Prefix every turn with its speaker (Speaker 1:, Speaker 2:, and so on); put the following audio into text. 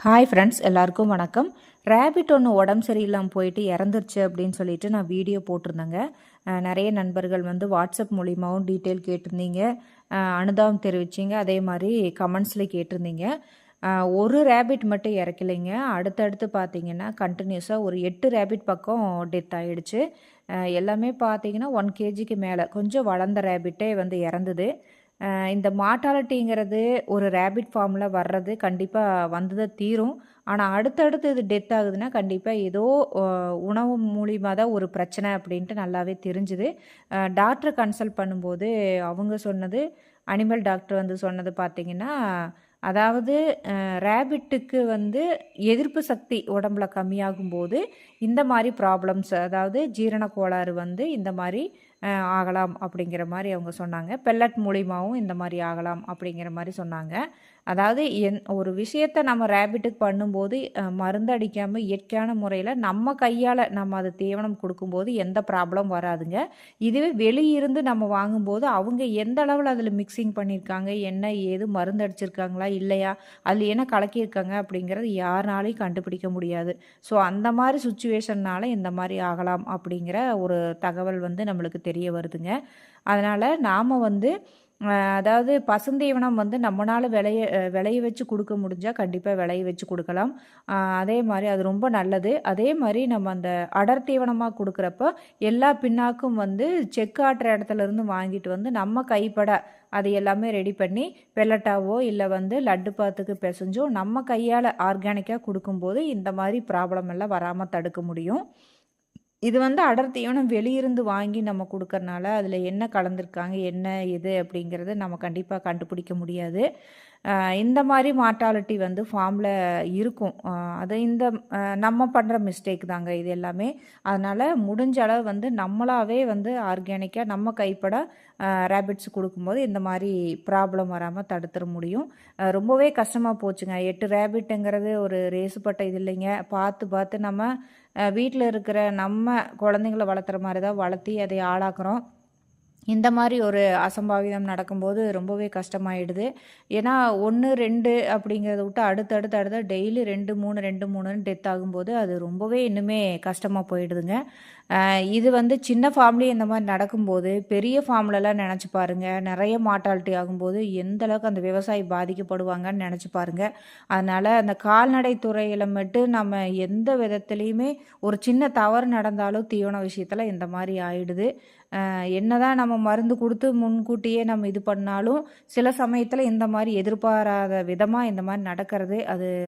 Speaker 1: Hi friends, எல்லாருக்கும் வணக்கம். Rapid ஒன்று உடம்பு சரியில்லாமல் போயிட்டு இறந்துருச்சு அப்படின்னு சொல்லிட்டு நான் வீடியோ போட்டிருந்தேங்க. நிறைய நண்பர்கள் வந்து வாட்ஸ்அப் மூலியமாகவும் டீட்டெயில் கேட்டிருந்தீங்க, அனுதாபம் தெரிவிச்சிங்க. அதே மாதிரி கமெண்ட்ஸில் கேட்டிருந்தீங்க. ஒரு ரேபிட் மட்டும் இறக்கலைங்க. அடுத்தடுத்து பார்த்தீங்கன்னா கண்டினியூஸாக ஒரு 8 ரேபிட் பக்கம் டெத் ஆகிடுச்சு. எல்லாமே பார்த்தீங்கன்னா 1 கேஜிக்கு மேலே கொஞ்சம் வளர்ந்த ரேபிட்டே வந்து இறந்துது. இந்த மார்ட்டாலிட்டிங்கிறது ஒரு ரேபிட் ஃபார்மில் வர்றது கண்டிப்பாக வந்து தான் தீரும். ஆனால் அடுத்தடுத்து இது டெத் ஆகுதுன்னா கண்டிப்பாக ஏதோ உணவு மூலியமாக தான் ஒரு பிரச்சனை அப்படின்ட்டு நல்லாவே தெரிஞ்சுது. டாக்டரை கன்சல்ட் பண்ணும்போது அவங்க சொன்னது, அனிமல் டாக்டர் வந்து சொன்னது பார்த்தீங்கன்னா, அதாவது ரேபிட்டுக்கு வந்து எதிர்ப்பு சக்தி உடம்புல கம்மியாகும்போது இந்த மாதிரி ப்ராப்ளம்ஸ், அதாவது ஜீரண கோளாறு வந்து இந்த மாதிரி ஆகலாம் அப்படிங்கிற மாதிரி அவங்க சொன்னாங்க. பெல்லட் மூலியமாகவும் இந்த மாதிரி ஆகலாம் அப்படிங்கிற மாதிரி சொன்னாங்க. அதாவது ஒரு விஷயத்த நம்ம ரேபிட்டுக்கு பண்ணும்போது மருந்து அடிக்காமல் இயற்கையான முறையில் நம்ம கையால் நம்ம அது தீவனம் கொடுக்கும்போது எந்த ப்ராப்ளம் வராதுங்க. இதுவே வெளியிருந்து நம்ம வாங்கும்போது அவங்க எந்த அளவில் அதில் மிக்சிங் பண்ணியிருக்காங்க, என்ன ஏது மருந்து அடிச்சிருக்காங்களா இல்லையா, அதில் என்ன கலக்கியிருக்காங்க அப்படிங்கிறது யாருனாலையும் கண்டுபிடிக்க முடியாது. ஸோ அந்த மாதிரி சுச்சுவேஷன்னால் இந்த மாதிரி ஆகலாம் அப்படிங்கிற ஒரு தகவல் வந்து நம்மளுக்கு தெரிய வருதுங்க. அதனால் நாம் வந்து அதாவது பசுந்தீவனம் வந்து நம்மளால் விளைய வச்சு கொடுக்க முடிஞ்சால் கண்டிப்பாக விளைய வச்சு கொடுக்கலாம். அதே மாதிரி அது ரொம்ப நல்லது. அதே மாதிரி நம்ம அந்த அடர் தீவனமாக கொடுக்குறப்ப எல்லா பின்னாக்கும் வந்து செக்கு ஆட்டுற இடத்துலேருந்து வாங்கிட்டு வந்து நம்ம கைப்பட அது எல்லாமே ரெடி பண்ணி பெல்லட்டாவோ இல்லை வந்து லட்டு பாத்துக்கு பிசைஞ்சோ நம்ம கையால் ஆர்கானிக்காக கொடுக்கும்போது இந்த மாதிரி ப்ராப்ளம் எல்லாம் வராமல் தடுக்க முடியும். இது வந்து அடர் தீவனம் வெளியிருந்து வாங்கி நம்ம கொடுக்கறனால அதில் என்ன கலந்துருக்காங்க, என்ன இது அப்படிங்கிறது நம்ம கண்டிப்பாக கண்டுபிடிக்க முடியாது. இந்த மாதிரி மார்ட்டாலிட்டி வந்து ஃபார்மில் இருக்கும். அது இந்த நம்ம பண்ணுற மிஸ்டேக் தாங்க இது எல்லாமே. அதனால் முடிஞ்ச அளவு வந்து நம்மளாவே வந்து ஆர்கானிக்காக நம்ம கைப்பட ரேபிட்ஸ் கொடுக்கும்போது இந்த மாதிரி ப்ராப்ளம் வராமல் தடுத்துட முடியும். ரொம்பவே கஷ்டமாக போச்சுங்க. 8 ரேபிட்டுங்கிறது ஒரு ரேசுப்பட்ட இது இல்லைங்க. பார்த்து பார்த்து நம்ம வீட்டில் இருக்கிற நம்ம குழந்தைங்கள வளர்த்துற மாதிரி தான் வளர்த்தி அதை ஆளாக்குறோம். இந்த மாதிரி ஒரு அசம்பாவிதம் நடக்கும்போது ரொம்பவே கஷ்டமாயிடுது. ஏன்னா 1, 2 அப்படிங்கிறத விட்டு அடுத்து டெய்லி 2, 3, 2, 3ன்னு டெத் ஆகும்போது அது ரொம்பவே இன்னுமே கஷ்டமாக போயிடுதுங்க. இது வந்து சின்ன ஃபார்ம்லேயே இந்த மாதிரி நடக்கும்போது பெரிய ஃபார்ம்லலாம் நினச்சி பாருங்கள், நிறைய மார்ட்டாலிட்டி ஆகும்போது எந்த அளவுக்கு அந்த விவசாயி பாதிக்கப்படுவாங்கன்னு நினச்சி பாருங்கள். அதனால் அந்த கால்நடை துறையில் மட்டும் நம்ம எந்த விதத்துலேயுமே ஒரு சின்ன தவறு நடந்தாலும் தீவன விஷயத்தில் இந்த மாதிரி ஆயிடுது. என்னதான் நம்ம மருந்து கொடுத்து முன்கூட்டியே நம்ம இது பண்ணாலும் சில சமயத்தில் இந்த மாதிரி எதிர்பாராத விதமாக இந்த மாதிரி நடக்கிறது அது